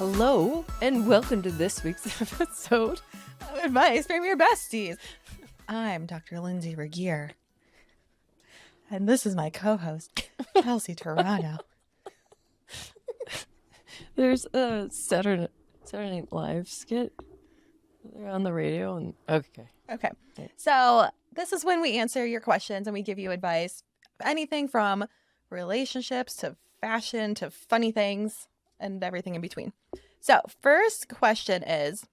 Hello, and welcome to this week's episode of Advice from Your Besties. I'm Dr. Lindsay Regier, and this is my co-host, Chelsea Toronto. There's a Saturday Night Live skit. They're on the radio, and okay. So this is when we answer your questions and we give you advice. Anything from relationships to fashion to funny things and everything in between. So first question is,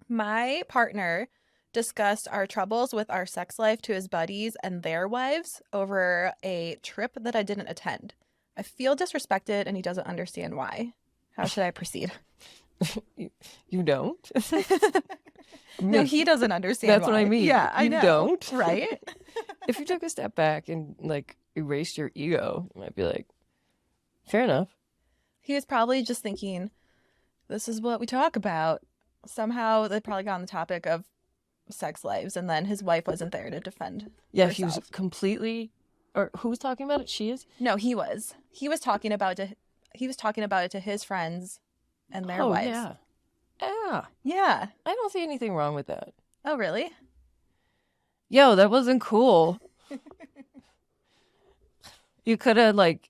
my partner discussed our troubles with our sex life to his buddies and their wives over a trip that I didn't attend. I feel disrespected and he doesn't understand why. How should I proceed? You don't? No, he doesn't understand. That's why. What I mean. Yeah, I know. You don't? Right? If you took a step back and like erased your ego, you might be like, fair enough. He was probably just thinking, this is what we talk about. Somehow they probably got on the topic of sex lives, and then his wife wasn't there to defend herself. He was completely... Or who was talking about it? She is? No, he was. He was talking about it to his friends and their wives. Yeah. Yeah. Yeah. I don't see anything wrong with that. Oh, really? Yo, that wasn't cool. You could have, like,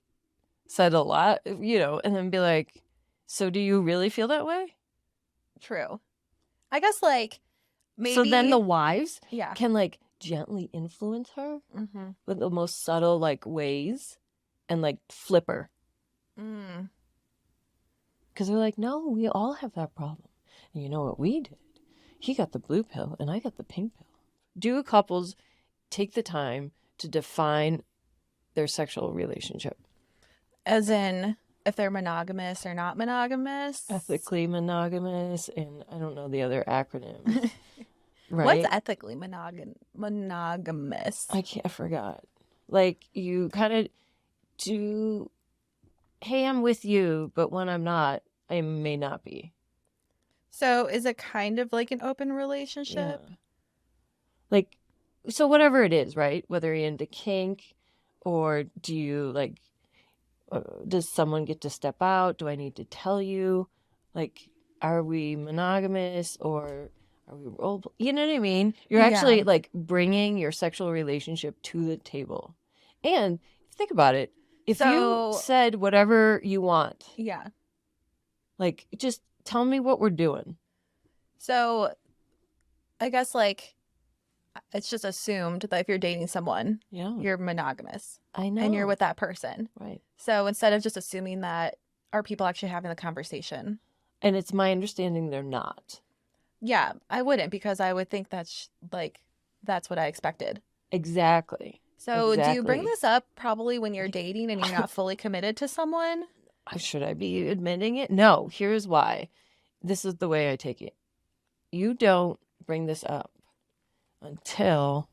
said a lot, and then be like, so do you really feel that way? True. I guess, like, maybe... So then the wives yeah. can, like, gently influence her with the most subtle, like, ways and, like, flip her. Because they're like, no, we all have that problem. And you know what we did? He got the blue pill and I got the pink pill. Do couples take the time to define their sexual relationship? As in, if they're monogamous or not monogamous? Ethically monogamous, and I don't know the other acronym. Right? What's ethically monogamous? I forgot. Like, you kind of do, hey, I'm with you, but when I'm not, I may not be. So is it kind of like an open relationship? Yeah. Like, so whatever it is, right? Whether you're into kink, or do you, like, does someone get to step out? Do I need to tell you? Like, are we monogamous, or are we role? You know what I mean? You're actually, like, bringing your sexual relationship to the table. And think about it. If you said whatever you want. Yeah. Like, just tell me what we're doing. So, I guess, like, it's just assumed that if you're dating someone, you're monogamous. I know. And you're with that person. Right. So, instead of just assuming that, are people actually having the conversation? And it's my understanding they're not. Yeah, I wouldn't, because I would think that's, like, that's what I expected. Exactly. So, do you bring this up probably when you're dating and you're not fully committed to someone? Should I be admitting it? No, here's why. This is the way I take it. You don't bring this up until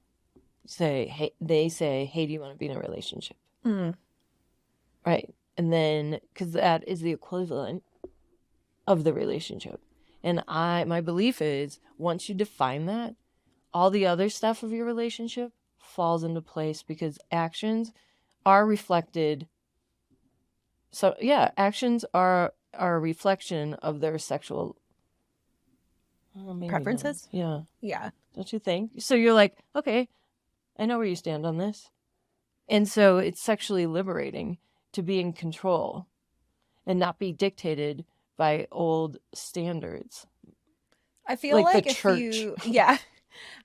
they say, hey, do you want to be in a relationship? Right. And then, because that is the equivalent of the relationship. And my belief is, once you define that, all the other stuff of your relationship falls into place, because actions are reflected. So, yeah, actions are a reflection of their sexual preferences? Not. Yeah. Yeah. Don't you think? So you're like, okay, I know where you stand on this. And so it's sexually liberating to be in control and not be dictated by old standards. I feel like the if church.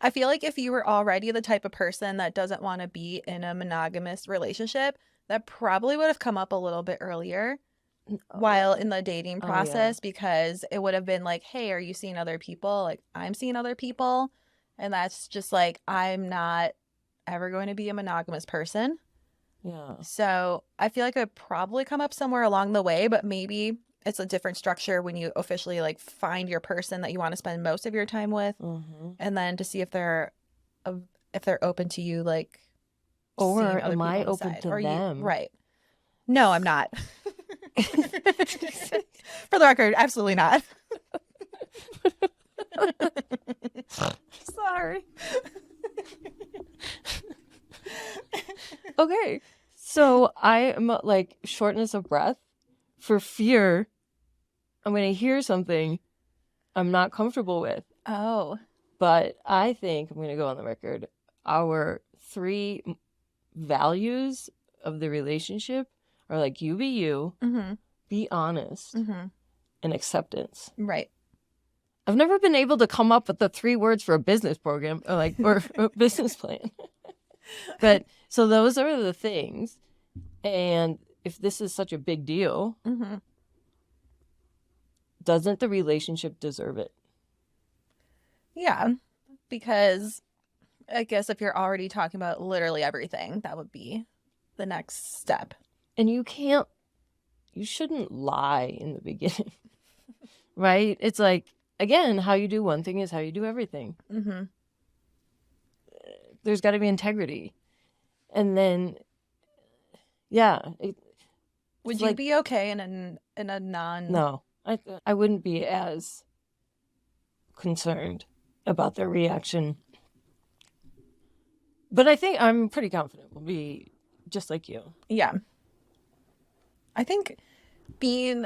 I feel like if you were already the type of person that doesn't want to be in a monogamous relationship, that probably would have come up a little bit earlier while in the dating process, because it would have been like, hey, are you seeing other people? Like, I'm seeing other people. And that's just like, I'm not ever going to be a monogamous person. Yeah. So I feel like it would probably come up somewhere along the way, but maybe it's a different structure when you officially, like, find your person that you want to spend most of your time with, and then to see if they're open to you, like, or am I open to them? Right. No, I'm not. For the record, absolutely not. Sorry. Okay. So I am like shortness of breath for fear I'm going to hear something I'm not comfortable with. Oh. But I think, I'm going to go on the record, our 3 values of the relationship are like you be you, be honest, and acceptance. Right. I've never been able to come up with the 3 words for a business program or a business plan. But so those are the things. And if this is such a big deal, doesn't the relationship deserve it? Yeah, because I guess if you're already talking about literally everything, that would be the next step. And you shouldn't lie in the beginning, right? It's like, again, how you do one thing is how you do everything. There's got to be integrity. And then, yeah. Would you be okay in a non... No, I wouldn't be as concerned about their reaction. But I think I'm pretty confident we'll be just like you. Yeah. I think being,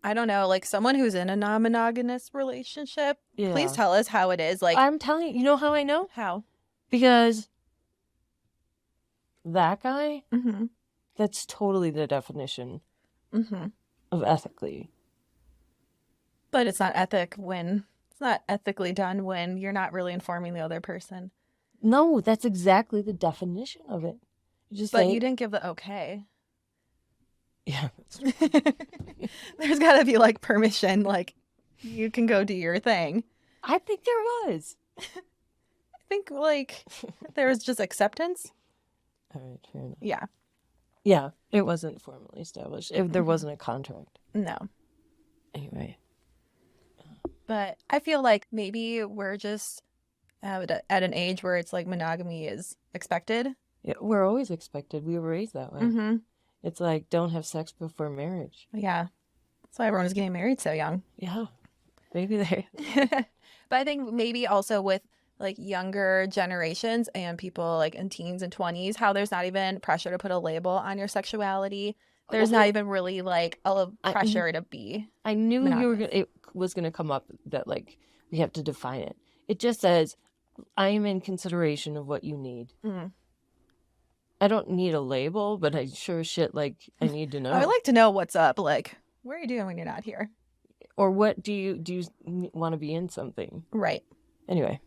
I don't know, like someone who's in a non-monogamous relationship, please tell us how it is. Like, I'm telling you know how I know? How? Because that guy, that's totally the definition of ethically. But it's not ethically done when you're not really informing the other person. No, that's exactly the definition of it. You didn't give the okay. Yeah. There's got to be like permission, like you can go do your thing. I think there was. I think like there was just acceptance. All right, fair enough. Yeah. Yeah, it wasn't formally established. There wasn't a contract. No. Anyway. But I feel like maybe we're just at an age where it's like monogamy is expected. Yeah, we're always expected. We were raised that way. It's like, don't have sex before marriage. Yeah. That's why everyone was getting married so young. Yeah. Maybe they... But I think maybe also with like younger generations and people like in teens and 20s, how there's not even pressure to put a label on your sexuality. There's not even really like a pressure to be. I knew it was going to come up that like we have to define it. It just says, I am in consideration of what you need. I don't need a label, but I sure as shit like I need to know. I like to know what's up. Like, what are you doing when you're not here? Or what do you want to be in something? Right. Anyway,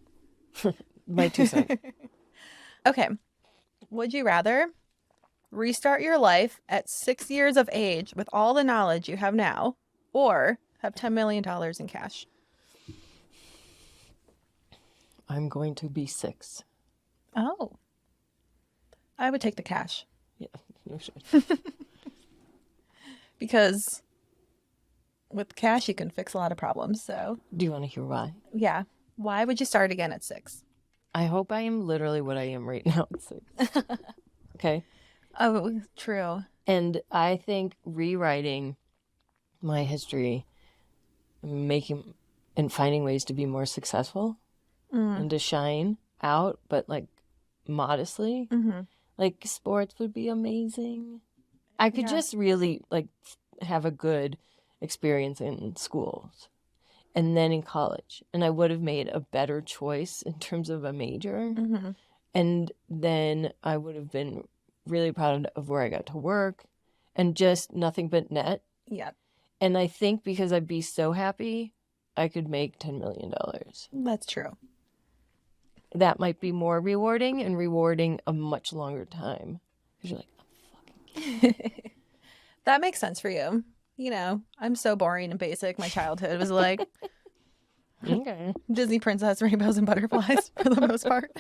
my 2 cents. Okay. Would you rather restart your life at 6 years of age with all the knowledge you have now, or have $10 million in cash? I'm going to be 6. Oh. I would take the cash. Yeah, you should. Because with cash, you can fix a lot of problems. So, do you want to hear why? Yeah. Why would you start again at 6? I hope I am literally what I am right now at 6. Okay? Oh, true. And I think rewriting my history, making and finding ways to be more successful and to shine out, but like modestly, like sports would be amazing. I could just really like have a good experience in schools and then in college, and I would have made a better choice in terms of a major. And then I would have been really proud of where I got to work and just nothing but net. Yeah. And I think because I'd be so happy, I could make $10 million. That's true. That might be more rewarding and rewarding a much longer time. Because you're like, I'm fucking That makes sense for you. You know, I'm so boring and basic. My childhood was like okay. Disney princess, rainbows and butterflies for the most part.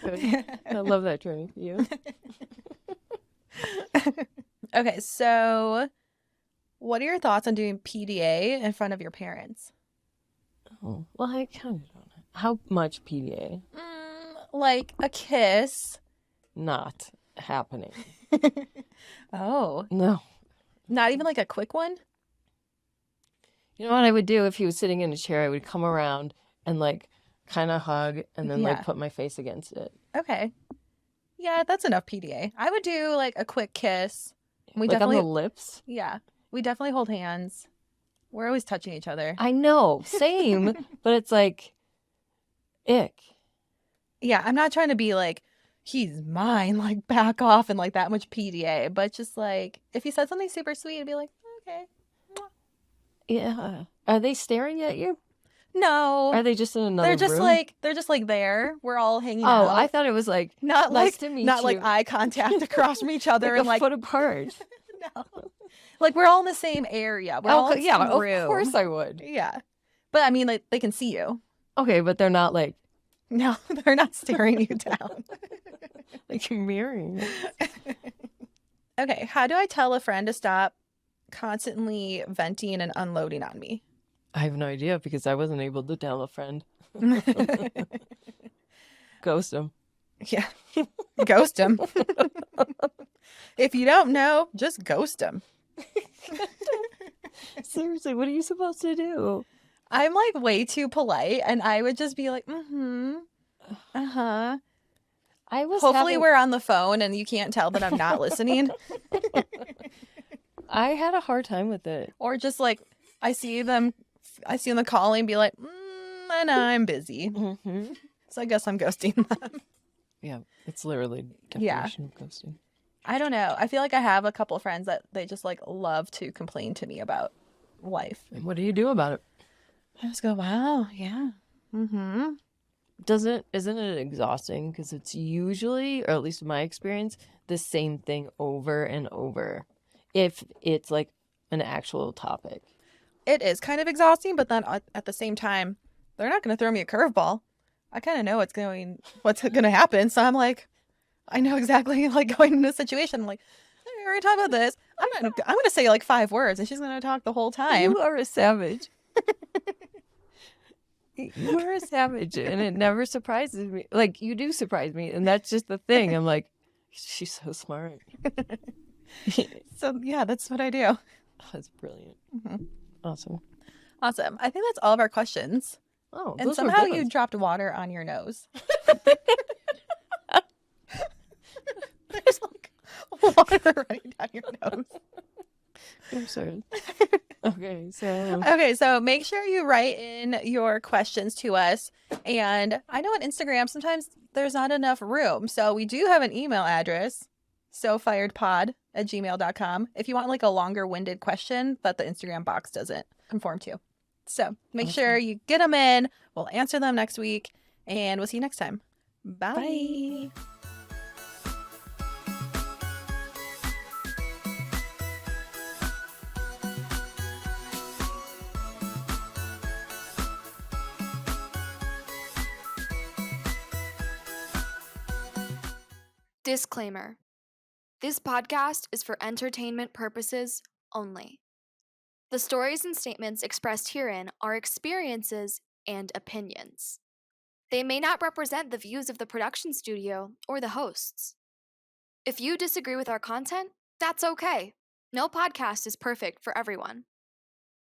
I love that journey for you. Okay, so what are your thoughts on doing PDA in front of your parents? Oh, well, I counted on it. How much PDA? Like a kiss. Not happening. Oh. No. Not even like a quick one? You know what I would do if he was sitting in a chair? I would come around and like kind of hug and then like put my face against it. Okay. Yeah, that's enough PDA. I would do like a quick kiss. We like definitely on the lips? Yeah. We definitely hold hands. We're always touching each other. I know, same, but it's like, ick. Yeah, I'm not trying to be like, he's mine, like back off and like that much PDA, but just like if he said something super sweet, I'd be like, okay. Yeah. Are they staring at you? No. Are they just in another room? They're just like there. We're all hanging Oh, out. I thought it was like, Not nice like to meet not you. like eye contact across from each other like and a like foot apart. no. Like we're all in the same area. We're all in the yeah, same of room. course I would. Yeah. But I mean like they can see you. Okay, but they're not like No, they're not staring you down. like mirroring. Okay, how do I tell a friend to stop constantly venting and unloading on me? I have no idea because I wasn't able to tell a friend. Ghost them. Yeah. Ghost him. If you don't know, just ghost him. Seriously, what are you supposed to do? I'm like way too polite and I would just be like, mm-hmm. Uh-huh. Hopefully we're on the phone and you can't tell that I'm not listening. I had a hard time with it. Or just like I see them calling and be like, and I'm busy. Mm-hmm. So I guess I'm ghosting them. Yeah, it's literally definition of ghosting. I don't know. I feel like I have a couple friends that they just like love to complain to me about life. And what do you do about it? I just go, wow, yeah. Mm-hmm. Isn't it exhausting? Because it's usually, or at least in my experience, the same thing over and over. If it's like an actual topic. It is kind of exhausting, but then at the same time, they're not going to throw me a curveball. I kind of know what's going to happen. So I'm like, I know exactly like going into a situation. I'm like, hey, we're going to talk about this. I'm going to say like 5 words and she's going to talk the whole time. You are a savage. You are a savage, and it never surprises me. Like, you do surprise me, and that's just the thing. I'm like, she's so smart. So, yeah, that's what I do. Oh, that's brilliant. Mm-hmm. Awesome. I think that's all of our questions. Oh, and somehow you dropped water on your nose. There's like water running down your nose. I'm sorry. Okay, so make sure you write in your questions to us. And I know on Instagram sometimes there's not enough room. So we do have an email address, sofiredpod@gmail.com, if you want like a longer winded question that the Instagram box doesn't conform to. So make sure you get them in. We'll answer them next week. And we'll see you next time. Bye. Bye. Disclaimer. This podcast is for entertainment purposes only. The stories and statements expressed herein are experiences and opinions. They may not represent the views of the production studio or the hosts. If you disagree with our content, that's okay. No podcast is perfect for everyone.